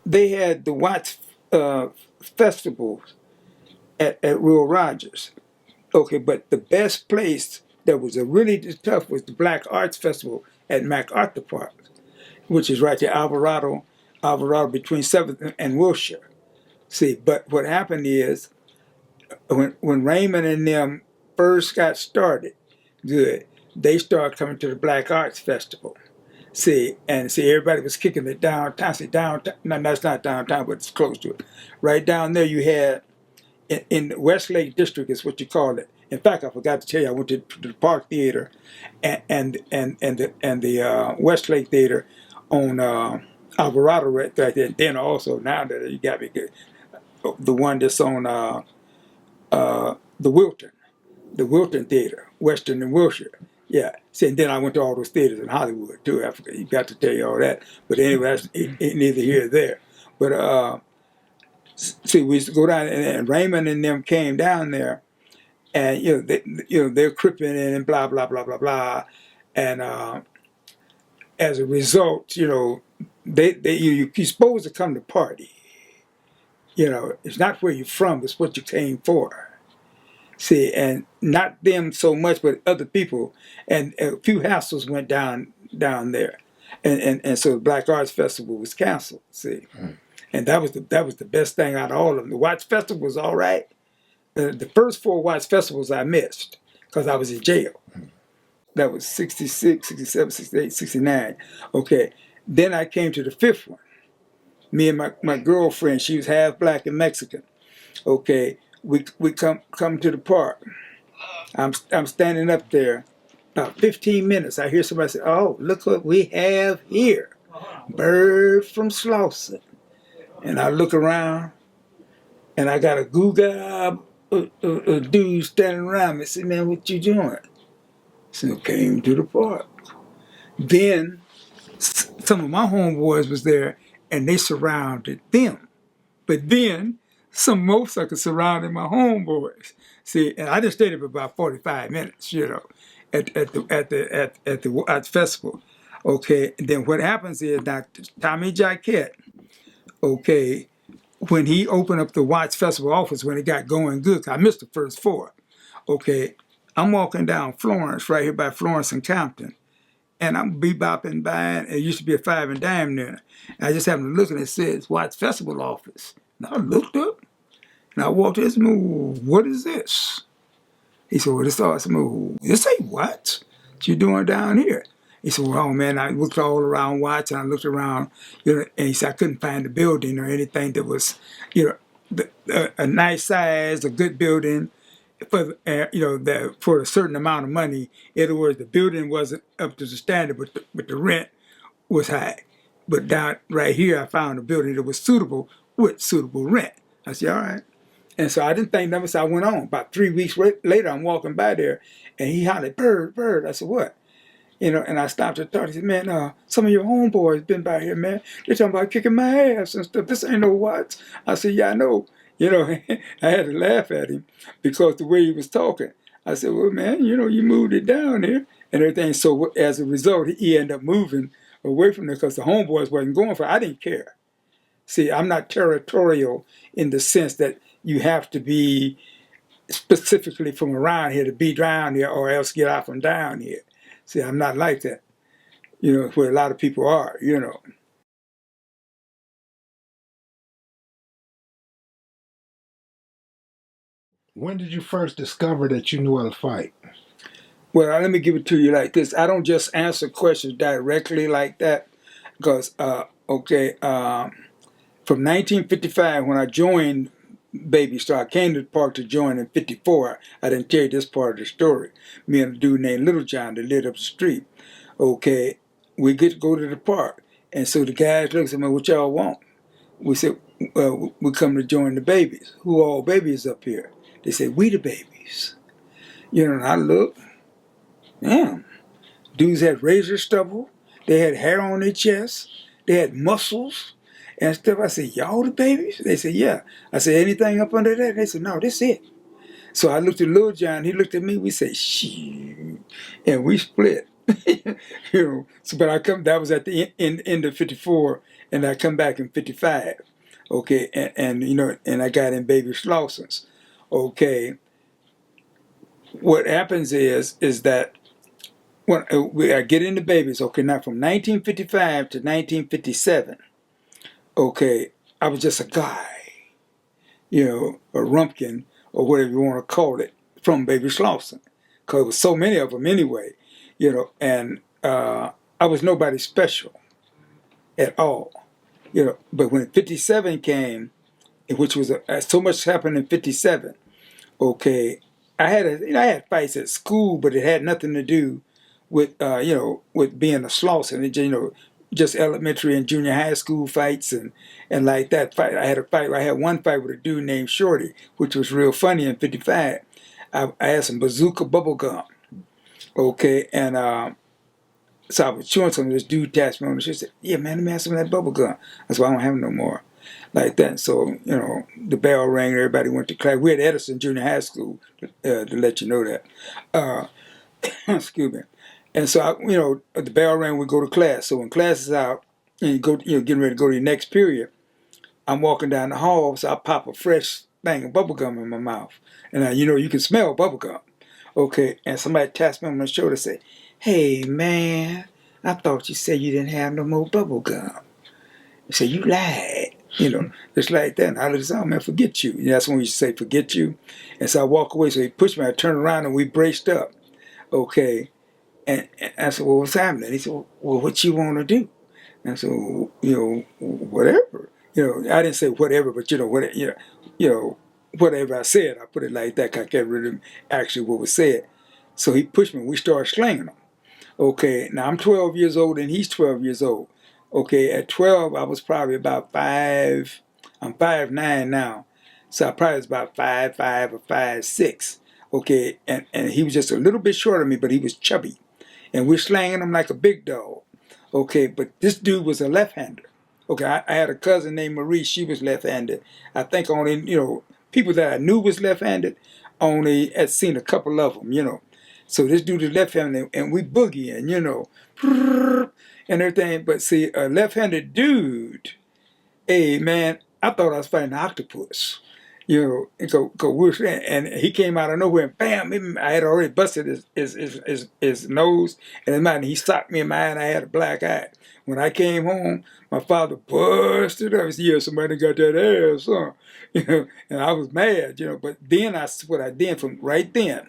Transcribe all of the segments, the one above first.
they had the Watts festival at Will Rogers. Okay, but the best place that was a really tough was the Black Arts Festival at MacArthur Park, which is right there, Alvarado between 7th and Wilshire. See, but what happened is when Raymond and them first got started, good, they started coming to the Black Arts Festival. See, everybody was kicking it downtown. See, downtown, no, that's not downtown, but it's close to it. Right down there, you had in the Westlake District is what you call it. In fact, I forgot to tell you, I went to the Park Theater and the Westlake Theater on Alvarado right there. And then also now that you got me good, the one that's on the Wilton Theater, Western and Wilshire. Yeah. See, and then I went to all those theaters in Hollywood too. I forgot, you got to tell you all that. But anyway, that's neither here nor there. But see, we used to go down, and Raymond and them came down there, and they're cripping and blah blah blah blah blah, and as a result, you're supposed to come to party. It's not where you're from; it's what you came for. See, and not them so much, but other people, and a few hassles went down there, and so the Black Arts Festival was canceled. See. And that was the best thing out of all of them. The Watts Festival was all right. The first 4 Watts Festivals I missed because I was in jail. That was 66, 67, 68, 69. Okay. Then I came to the 5th one. Me and my girlfriend, she was half black and Mexican. Okay. We come to the park. I'm standing up there. About 15 minutes, I hear somebody say, "Oh, look what we have here. Bird from Slauson." And I look around, and I got a dude standing around me. I said, "Man, what you doing?" So I came to the park. Then some of my homeboys was there, and they surrounded them. But then some motorcycles surrounded my homeboys. See, and I just stayed there for about 45 minutes, at the festival. Okay, and then what happens is now Tommy Jaquette, okay, when he opened up the Watts Festival office, when it got going good, 'cause I missed the first 4. Okay, I'm walking down Florence, right here by Florence and Compton, and I'm bebopping by, and it used to be a 5 and dime there. And I just happened to look, and it says Watts Festival office. And I looked up, and I walked in, and said, "What is this?" He said, "Well, this all." I said, "Well, this ain't what you doing down here?" He said, "Well, oh man, I looked all around Watts, and I looked around, and he said I couldn't find a building or anything that was, a nice size, a good building for, for a certain amount of money. In other words, the building wasn't up to the standard, but the rent was high. But down right here, I found a building that was suitable with suitable rent." I said, "All right." And so I didn't think nothing, so I went on. About 3 weeks later, I'm walking by there, and he hollered, "Bird, bird." I said, "What?" And I stopped and thought, he said, "Man, some of your homeboys been by here, man. They're talking about kicking my ass and stuff. This ain't no Watts." I said, "Yeah, I know." I had to laugh at him because the way he was talking. I said, "Well, man, you moved it down here and everything." So as a result, he ended up moving away from there because the homeboys wasn't going for it. I didn't care. See, I'm not territorial in the sense that you have to be specifically from around here to be down here or else get out from down here. See, I'm not like that, where a lot of people are. When did you first discover that you knew how to fight? Well, let me give it to you like this. I don't just answer questions directly like that because, from 1955, when I joined Baby Star, I came to the park to join in 54. I didn't tell you this part of the story. Me and a dude named Little John that lived up the street. Okay, we get to go to the park. And so the guys look at me, "What y'all want?" We said, "We come to join the babies." "Who all babies up here?" They said, "We the babies." And I looked, damn. Dudes had razor stubble. They had hair on their chest. They had muscles and stuff. I said, "Y'all the babies?" They said, "Yeah." I said, "Anything up under that?" They said, "No, this it." So I looked at Lil John. He looked at me. We said, "Shit," and we split. you know. So, but I come. That was at the end of '54, and I come back in '55. Okay, and you know, and I got in Baby Slausons. Okay, what happens is that when I get into babies. Okay, now from 1955 to 1957. Okay, I was just a guy, you know, a rumpkin or whatever you want to call it from Baby Slauson, because there was so many of them anyway, you know, and I was nobody special at all, you know. But when '57 came, which was so much happened in '57. Okay, I had fights at school, but it had nothing to do with you know, with being a Slauson. It, you know, just elementary and junior high school fights and like that fight. I had a fight. I had one fight with a dude named Shorty, which was real funny in '55. I had some bazooka bubble gum. Okay, and so I was chewing some of this dude tapped me on the shoulder. Said, "Yeah, man, let me have some of that bubble gum." That's why I don't have no more. Like that. So, you know, the bell rang, everybody went to class. We had Edison Junior High School, to let you know that. Uh, excuse me. And so, you know, the bell rang, we go to class. So when class is out, and you go, you know, getting ready to go to your next period, I'm walking down the hall, so I pop a fresh thing of bubble gum in my mouth. And, you know, you can smell bubble gum. Okay, and somebody taps me on the shoulder and say, "Hey, man, I thought you said you didn't have no more bubble gum." So you lied, you know, just like that. And I looked, "Oh man, forget you." And that's when we say forget you. And so I walk away. So he pushed me. I turned around and we braced up. Okay. And I said, "Well, what's happening?" He said, "Well, what you want to do?" And I said, "Well, you know, whatever." You know, I didn't say whatever, but you know, what, you know, whatever I said, I put it like that 'cause I can't remember actually what was said. So he pushed me. We started slinging them. Okay, now I'm 12 years old and he's 12 years old. Okay, at 12 I was probably about 5. I'm 5'9" now, so I probably was about 5'5" or 5'6". Okay, and he was just a little bit shorter than me, but he was chubby, and we're slanging him like a big dog. Okay, but this dude was a left-hander. Okay, I had a cousin named Marie. She was left-handed. I think only, you know, people that I knew was left-handed, only had seen a couple of them, you know. So this dude is left-handed, and we boogieing, you know, and everything. But see, a left-handed dude, hey man, I thought I was fighting an octopus. You know, and we were, and he came out of nowhere and bam! I had already busted his nose, and he socked me in my eye, and I had a black eye. When I came home, my father busted up. He said, "Yeah, somebody got that ass, huh?" You know, and I was mad, you know. But then what I did from right then,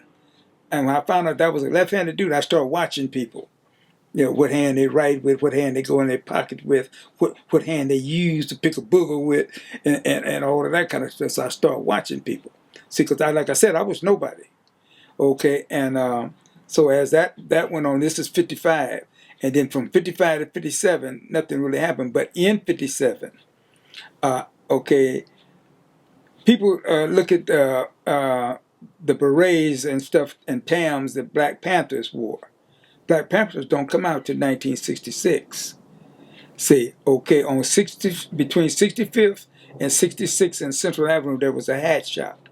and when I found out that was a left-handed dude, I started watching people. You know, what hand they write with, what hand they go in their pocket with, what hand they use to pick a booger with, and all of that kind of stuff. So I started watching people. See, because like I said, I was nobody. Okay, and so as that went on, this is '55, and then from '55 to '57, nothing really happened. But in '57, okay, people look at the berets and stuff and tams that Black Panthers wore. Black Panthers don't come out till 1966. See, okay, on between 65th and 66th and Central Avenue, there was a hat shop.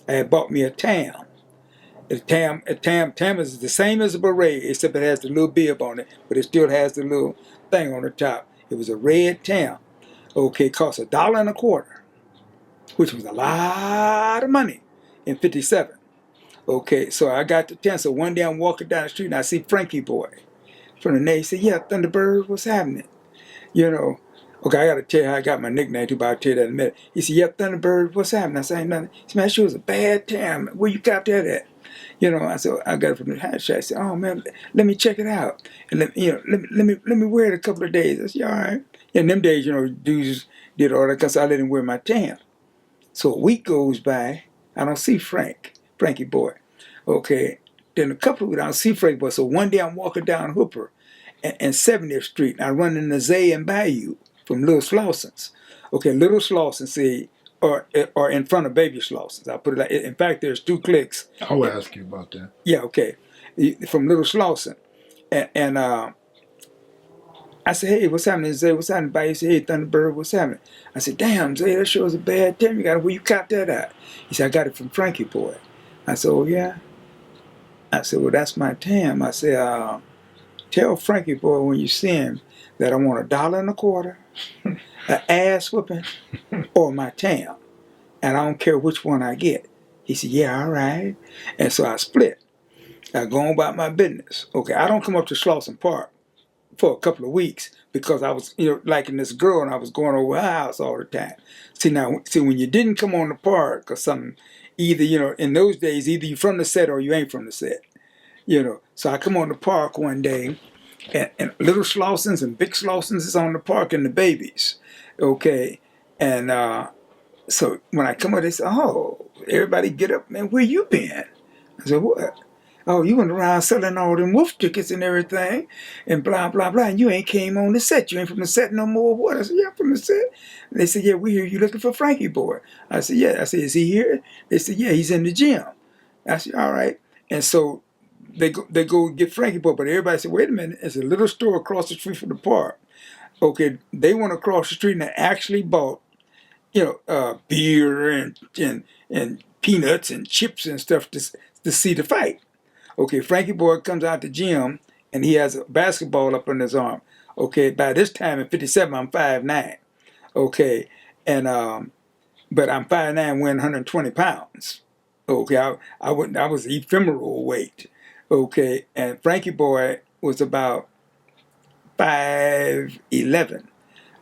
I had bought me a tam. A tam is the same as a beret, except it has the little bib on it, but it still has the little thing on the top. It was a red tam. Okay, it cost $1.25, which was a lot of money in '57. Okay, so I got the tam. So one day I'm walking down the street and I see Frankie Boy from the Navy. He said, "Yeah, Thunderbird, what's happening?" You know, okay, I got to tell you how I got my nickname too, but I'll tell you that in a minute. He said, "Yep, Thunderbird, what's happening?" I said, "Ain't nothing." He said, "Man, she was a bad time. Where you got that at?" You know, I said, "I got it from the hat shop." I said, "Oh man, let me check it out, and let me wear it a couple of days." I said, "Yeah, all right." In them days, you know, dudes did all that because I let him wear my tam. So a week goes by, I don't see Frankie Boy. Okay, then a couple of weeks I don't see Frankie Boy. So one day I'm walking down Hooper and 70th Street, and I run into Zay and Bayou from Little Slausons. Okay, Little Slausons, see, or in front of Baby Slausons. I put it like, in fact, there's two cliques. I will ask you about that. Yeah, okay, from Little Slauson, and I said, "Hey, what's happening, Zay? What's happening?" Bayou said, "Hey, Thunderbird, what's happening?" I said, "Damn, Zay, that shows a bad time. You got it. Where you caught that at?" He said, "I got it from Frankie Boy." I said, "Oh yeah." I said, "Well, that's my tam." I said, tell Frankie boy when you see him that I want $1.25, an ass whooping, or my town. And I don't care which one I get. He said, yeah, all right. And so I split. I go on about my business. Okay, I don't come up to Slauson Park for a couple of weeks because I was, liking this girl and I was going over her house all the time. See, when you didn't come on the park or something, either, in those days, either you from the set or you ain't from the set, So I come on the park one day and little Slausons and big Slausons is on the park and the babies. Okay. And so when I come up, they say, oh, everybody get up, man, where you been? I said, what? Oh, you went around selling all them wolf tickets and everything, and blah, blah, blah, and you ain't came on the set. You ain't from the set no more. What? I said, yeah, I'm from the set. And they said, yeah, we hear you looking for Frankie boy. I said, yeah. I said, is he here? They said, yeah, he's in the gym. I said, all right. And so they go get Frankie boy, but everybody said, wait a minute, it's a little store across the street from the park. Okay, they went across the street and they actually bought, beer and peanuts and chips and stuff to see the fight. Okay, Frankie boy comes out the gym and he has a basketball up on his arm. Okay, by this time in '57, I'm 5'9". Okay, and but I'm 5'9", weighing 120 pounds. Okay, I was ephemeral weight. Okay, and Frankie boy was about 5'11".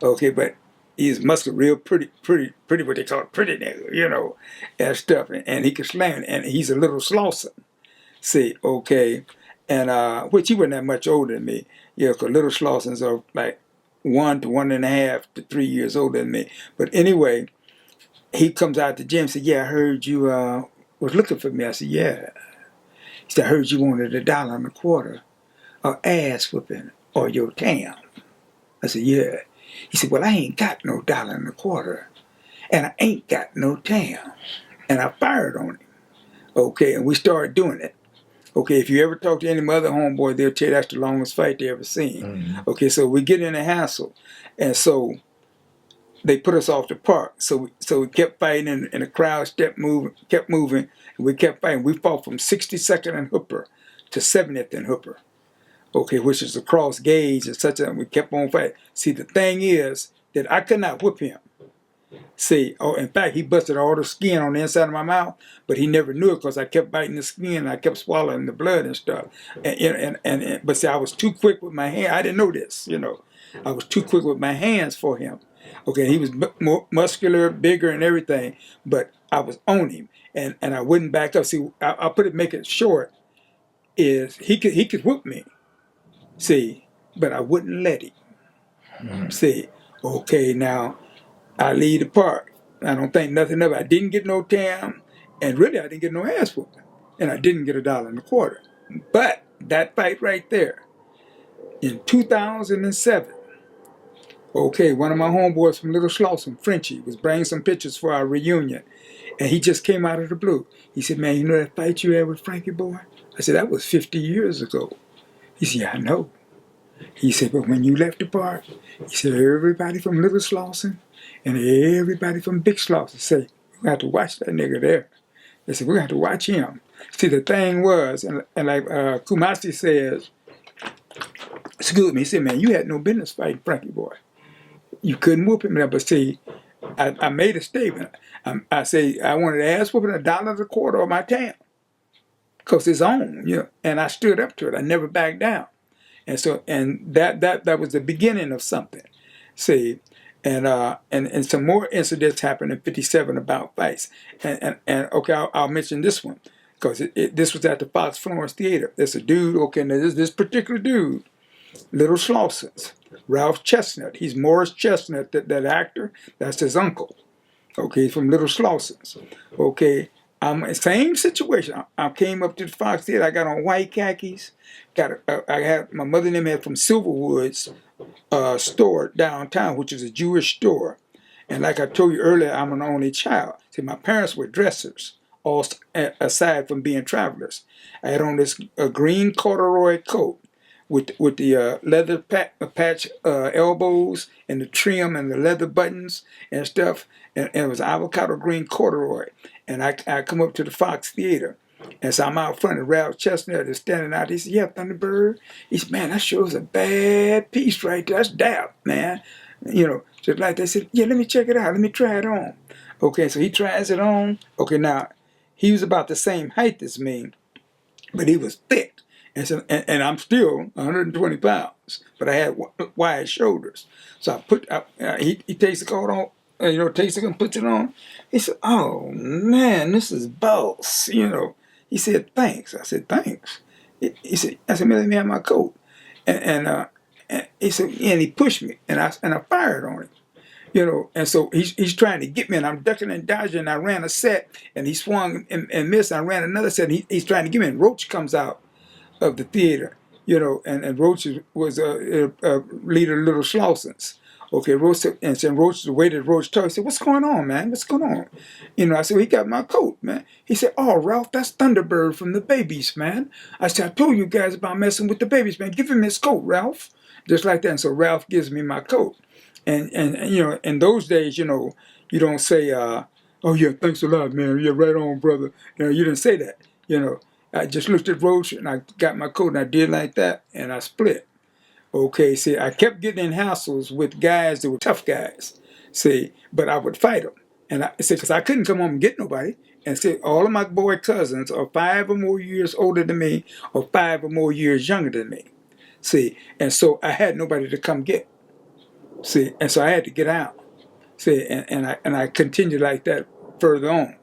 Okay, but he's muscular, real pretty, what they call it, pretty nigga, and stuff. And he can slam it, and he's a little Slauson. See, okay, and which he wasn't that much older than me. Because little Slausons are like 1 to 1.5 to 3 years older than me. But anyway, he comes out the gym and said, yeah, I heard you was looking for me. I said, yeah. He said, I heard you wanted $1.25, or ass whooping, or your town. I said, yeah. He said, well, I ain't got no $1.25, and I ain't got no town. And I fired on him. Okay, and we started doing it. Okay, if you ever talk to any other homeboy, they'll tell you that's the longest fight they ever seen. Mm-hmm. Okay, so we get in a hassle, and so they put us off the park. So we kept fighting, and the crowd kept moving, and we kept fighting. We fought from 62nd and Hooper to 70th and Hooper. Okay, which is across gauge and such, and we kept on fighting. See, the thing is that I could not whip him. See, in fact, he busted all the skin on the inside of my mouth, but he never knew it because I kept biting the skin and I kept swallowing the blood and stuff. But see, I was too quick with my hand. I didn't know this, I was too quick with my hands for him. Okay, he was more muscular, bigger, and everything, but I was on him, and I wouldn't back up. See, I'll make it short. Is he could whip me, see, but I wouldn't let him. Mm-hmm. See, okay, now I leave the park. I don't think nothing of it. I didn't get no town, and really I didn't get no ass whooping, and I didn't get $1.25. But that fight right there, in 2007, okay, one of my homeboys from Little Slauson, Frenchie, was bringing some pictures for our reunion, and he just came out of the blue. He said, man, you know that fight you had with Frankie boy? I said, that was 50 years ago. He said, yeah, I know. He said, but when you left the park, he said, everybody from Little Slauson and everybody from Big Slauson say, we're going to have to watch that nigga there. They said, we're going to have to watch him. See, the thing was, and like Kumasi says, excuse me, he said, man, you had no business fighting Frankie boy. You couldn't whoop him there, but see, I made a statement. I say, I wanted to ask whooping $1.25 of my town. Because it's on, and I stood up to it. I never backed down. And so, and that was the beginning of something. See, and some more incidents happened in '57 about fights. And okay, I'll mention this one because this was at the Fox Florence Theater. There's a dude. Okay, now this particular dude, Little Slausons, Ralph Chestnut. He's Morris Chestnut, that actor. That's his uncle. Okay, he's from Little Slausons. Okay. Same situation. I came up to the Fox Theater. I got on white khakis. I had my mother and them had from Silverwood's store downtown, which is a Jewish store. And like I told you earlier, I'm an only child. See, my parents were dressers, all aside from being travelers. I had on this green corduroy coat with the leather patch elbows and the trim and the leather buttons and stuff. And it was avocado green corduroy. And I come up to the Fox Theater. And so I'm out front, and Ralph Chestnut is standing out. He said, "Yeah, Thunderbird." He said, "Man, that shows a bad piece right there. That's dap, man." Just like they said, "Yeah, let me check it out. Let me try it on." Okay, so he tries it on. Okay, now he was about the same height as me, but he was thick. And, so, and I'm still 120 pounds, but I had wide shoulders. So he takes the coat on, takes it and puts it on. He said, "Oh man, this is boss." He said, "Thanks." I said, "Thanks." I said, "Man, let me have my coat." And he said, yeah, and he pushed me, and I fired on him. And so he's trying to get me, and I'm ducking and dodging. And I ran a set, and he swung and missed. And I ran another set, and he's trying to get me, and Roach comes out of the theater, and Roach was a leader of Little Slausons. Okay, Roach, and so Roach, the way that Roach talked, he said, "What's going on, man? What's going on?" I said, "Well, he got my coat, man." He said, "Oh, Ralph, that's Thunderbird from the Babies, man." I said, "I told you guys about messing with the Babies, man. Give him his coat, Ralph." Just like that. And so Ralph gives me my coat. And in those days, you don't say, "Oh, yeah, thanks a lot, man. Yeah, right on, brother." You didn't say that. I just looked at Roach, and I got my coat, and I did like that, and I split. Okay, see, I kept getting in hassles with guys that were tough guys, see, but I would fight them. And I said, because I couldn't come home and get nobody. And see, all of my boy cousins are 5 or more years older than me, or 5 or more years younger than me. See, and so I had nobody to come get. See, and so I had to get out. See, and I continued like that further on.